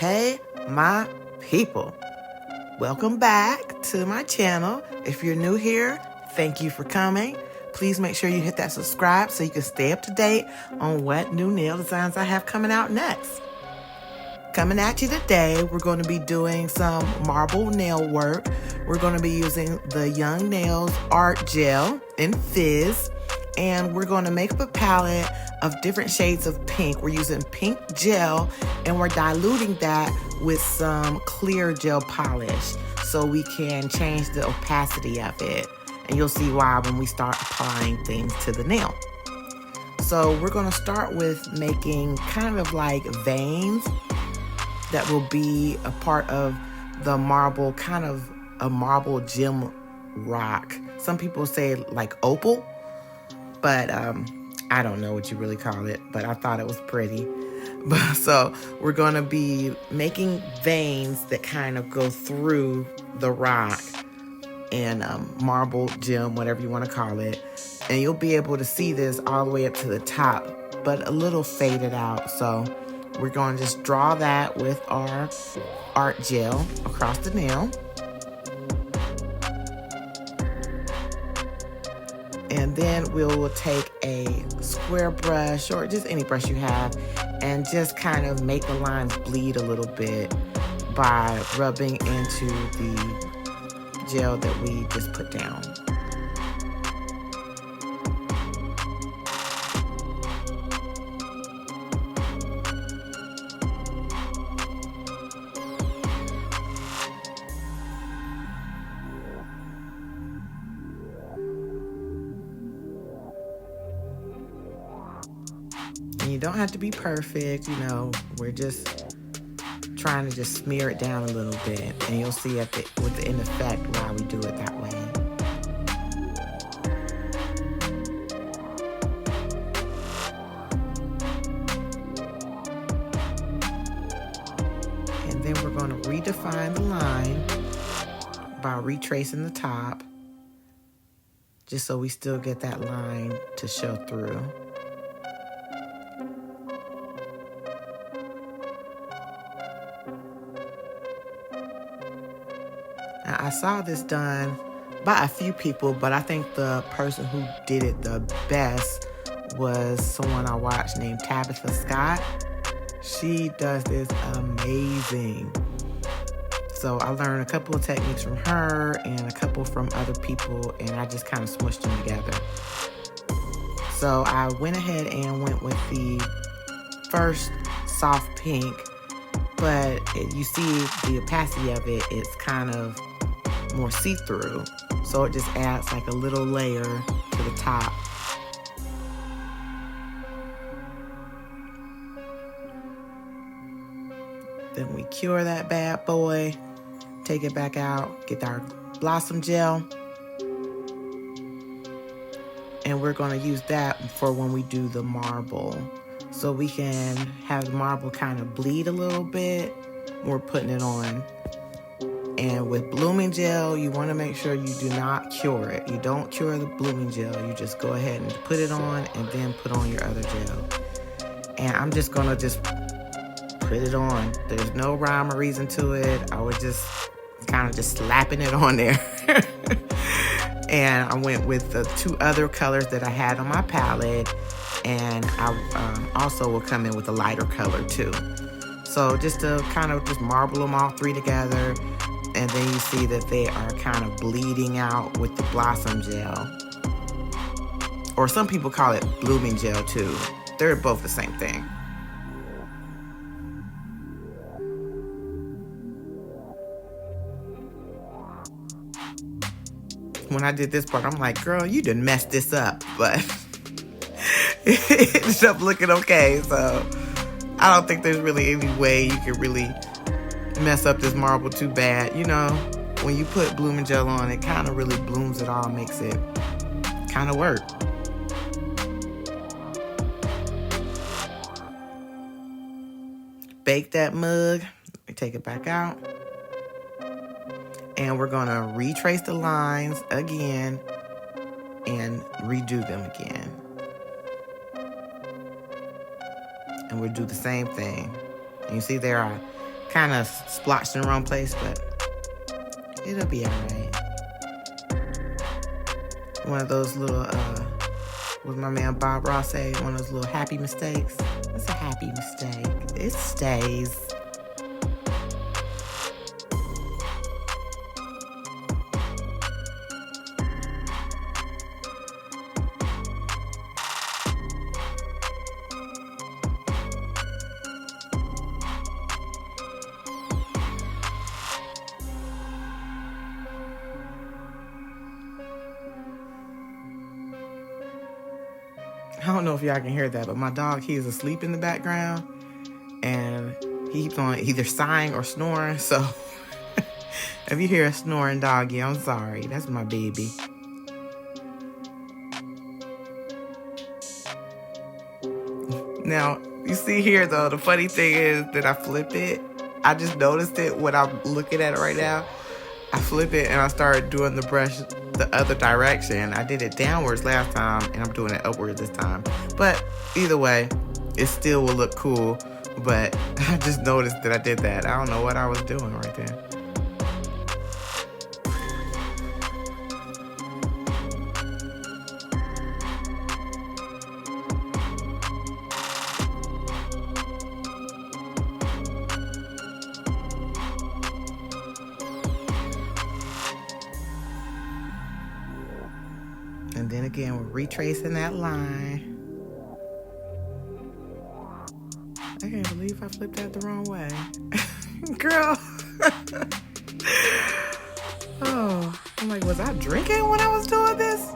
Hey, my people. Welcome back to my channel. If you're new here, thank you for coming. Please make sure you hit that subscribe so you can stay up to date on what new nail designs I have coming out next. Coming at you today, we're going to be doing some marble nail work. We're going to be using the Young Nails Art Gel in Fizz. And we're going to make up a palette of different shades of pink. We're using pink gel and we're diluting that with some clear gel polish so we can change the opacity of it. And you'll see why when we start applying things to the nail. So we're going to start with making kind of like veins that will be a part of the marble, kind of a marble gem rock. Some people say like opal, but I don't know what you really call it, but I thought it was pretty. So we're going to be making veins that kind of go through the rock and marble gem, whatever you want to call it. And you'll be able to see this all the way up to the top, but a little faded out. So we're going to just draw that with our art gel across the nail. And then we will take a square brush or just any brush you have and just kind of make the lines bleed a little bit by rubbing into the gel that we just put down. And you don't have to be perfect, you know, we're just trying to just smear it down a little bit, and you'll see with the end effect why we do it that way. And then we're going to redefine the line by retracing the top, just so we still get that line to show through. I saw this done by a few people, but I think the person who did it the best was someone I watched named Tabytha Scott. She does this amazing. So I learned a couple of techniques from her and a couple from other people, and I just kind of smushed them together. So I went ahead and went with the first soft pink, but you see the opacity of it, it's kind of more see-through, so it just adds like a little layer to the top. Then we cure that bad boy, take it back out, get our blossom gel, and we're going to use that for when we do the marble, so we can have the marble kind of bleed a little bit. We're putting it on. And with blooming gel, you want to make sure you do not cure it. You don't cure the blooming gel. You just go ahead and put it on and then put on your other gel. And I'm just going to just put it on. There's no rhyme or reason to it. I was just kind of just slapping it on there. And I went with the two other colors that I had on my palette. And I also will come in with a lighter color too. So just to kind of just marble them all three together. And then you see that they are kind of bleeding out with the blossom gel. Or some people call it blooming gel too. They're both the same thing. When I did this part, I'm like, girl, you done messed this up. But it ended up looking okay. So I don't think there's really any way you could really mess up this marble too bad. You know, when you put blooming gel on, it kind of really blooms it all, makes it kind of work. Bake that mug. Take it back out. And we're going to retrace the lines again and redo them again. And we'll do the same thing. And you see there I kind of splotched in the wrong place, but it'll be all right. One of those little, what my man Bob Ross say, one of those little happy mistakes. It's a happy mistake. It stays. I don't know if y'all can hear that, but my dog, he is asleep in the background, and he keeps on either sighing or snoring. So if you hear a snoring doggy, I'm sorry. That's my baby. Now, you see here, though, the funny thing is that I flip it. I just noticed it when I'm looking at it right now. I flip it, and I started doing the brush the other direction. I did it downwards last time, and I'm doing it upwards this time. But either way, it still will look cool. But I just noticed that I did that. I don't know what I was doing right there. And then again, we're retracing that line. I can't believe I flipped that the wrong way. Girl. Oh, I'm like, was I drinking when I was doing this?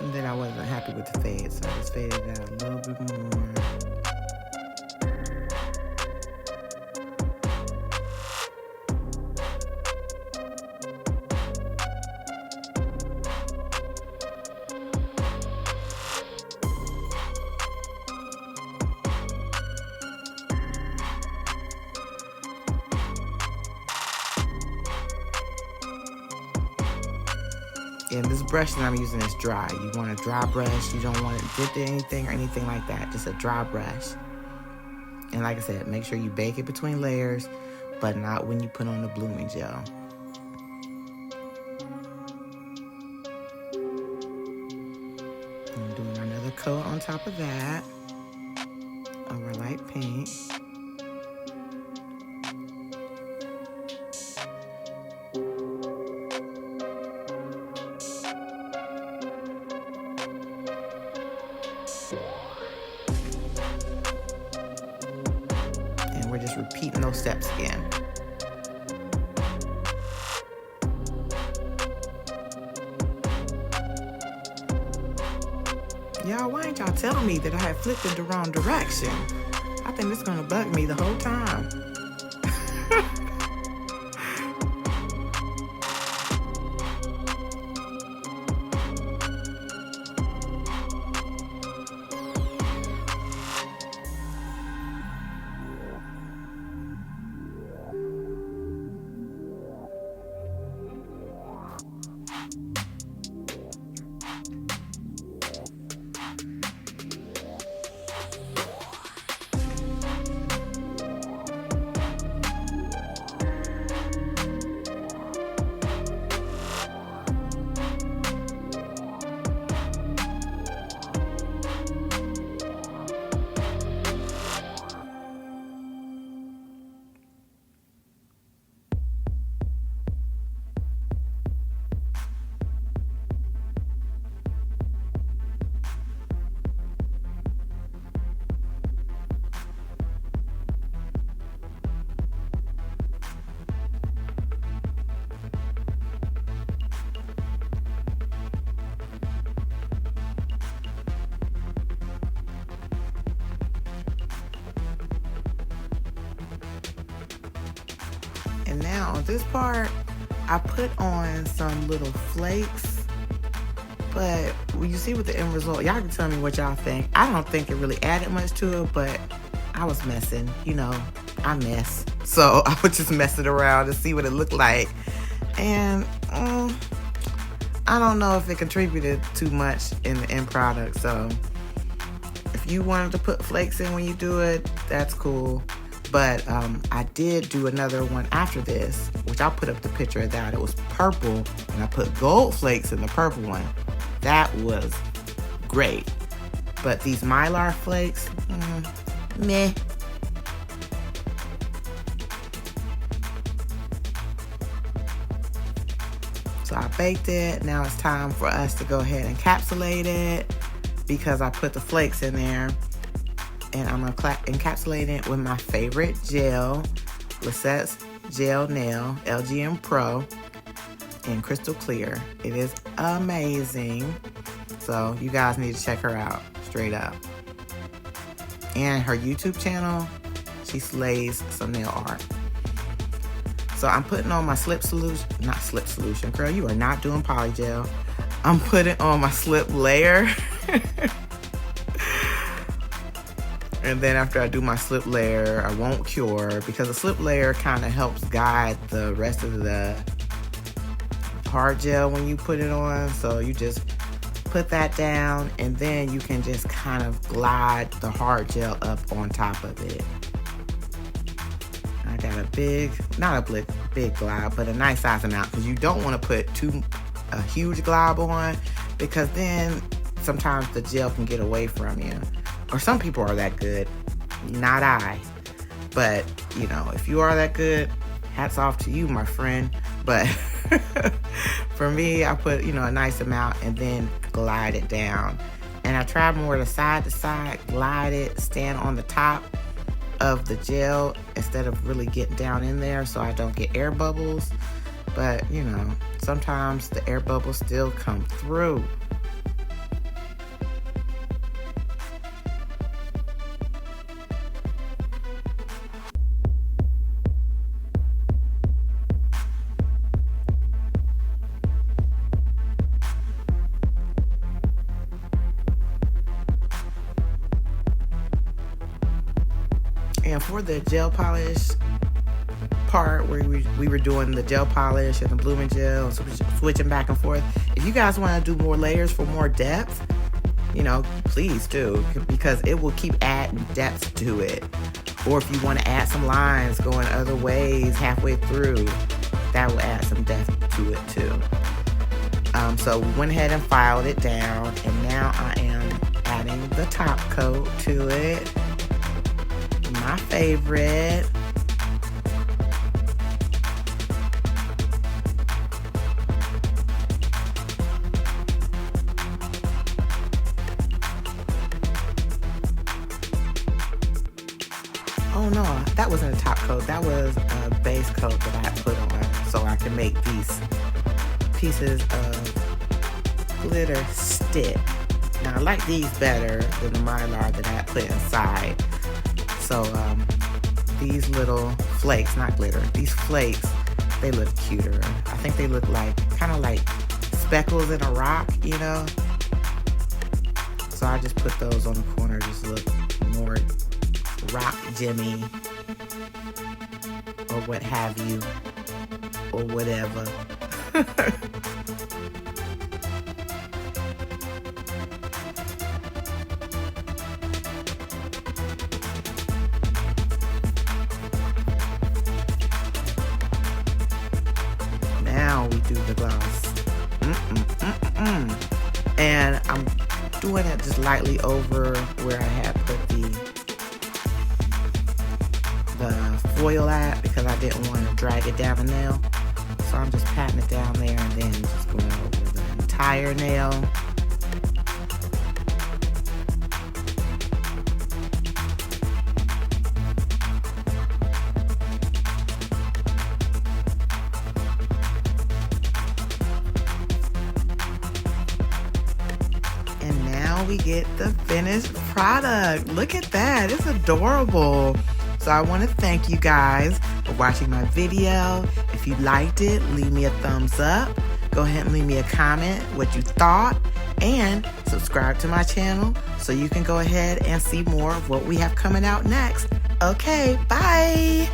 And then I wasn't happy with the fade, so I just faded it out a little bit more. And this brush that I'm using is dry. You want a dry brush. You don't want it dipped in anything or anything like that. Just a dry brush. And like I said, make sure you bake it between layers, but not when you put on the blooming gel. I'm doing another coat on top of that of our light pink. We're just repeating those steps again. Y'all, why ain't y'all telling me that I had flipped it the wrong direction? I think it's gonna bug me the whole time. And now on this part, I put on some little flakes. But when you see what the end result, y'all can tell me what y'all think. I don't think it really added much to it, but I was messing. You know, I mess. So I would just mess it around to see what it looked like. And I don't know if it contributed too much in the end product. So if you wanted to put flakes in when you do it, that's cool. But I did do another one after this, which I'll put up the picture of that. It was purple, and I put gold flakes in the purple one. That was great. But these Mylar flakes, meh. So I baked it. Now it's time for us to go ahead and encapsulate it because I put the flakes in there. And I'm going to encapsulate it with my favorite gel, Lisette's Gel Nail LGM Pro in Crystal Clear. It is amazing. So you guys need to check her out, straight up. And her YouTube channel, she slays some nail art. So I'm putting on my slip solution. Girl, you are not doing polygel. I'm putting on my slip layer. And then after I do my slip layer, I won't cure because the slip layer kind of helps guide the rest of the hard gel when you put it on. So you just put that down and then you can just kind of glide the hard gel up on top of it. I got a big, not a big glob, but a nice size amount because you don't want to put a huge glob on because then sometimes the gel can get away from you. Or some people are that good, not I. But, you know, if you are that good, hats off to you, my friend. But for me, I put, you know, a nice amount and then glide it down. And I try more to side, glide it, stand on the top of the gel instead of really getting down in there so I don't get air bubbles. But, you know, sometimes the air bubbles still come through. And for the gel polish part where we were doing the gel polish and the blooming gel and switching back and forth, if you guys want to do more layers for more depth, you know, please do, because it will keep adding depth to it. Or if you want to add some lines going other ways halfway through, that will add some depth to it too. So we went ahead and filed it down, and now I am adding the top coat to it. My favorite. Oh no, that wasn't a top coat. That was a base coat that I put on so I can make these pieces of glitter stick. Now I like these better than the Mylar that I put inside. So these little flakes, not glitter, these flakes, they look cuter. I think they look like, kind of like speckles in a rock, you know? So I just put those on the corner, just look more rock gemmy or what have you, or whatever. Now we do the gloss. And I'm doing it just lightly over where I had put the foil at because I didn't want to drag it down the nail. So I'm just patting it down there and then just going over the entire nail. We get the finished product. Look at that. It's adorable. So I want to thank you guys for watching my video. If you liked it, leave me a thumbs up. Go ahead and leave me a comment what you thought, and subscribe to my channel so you can go ahead and see more of what we have coming out next. Okay, bye.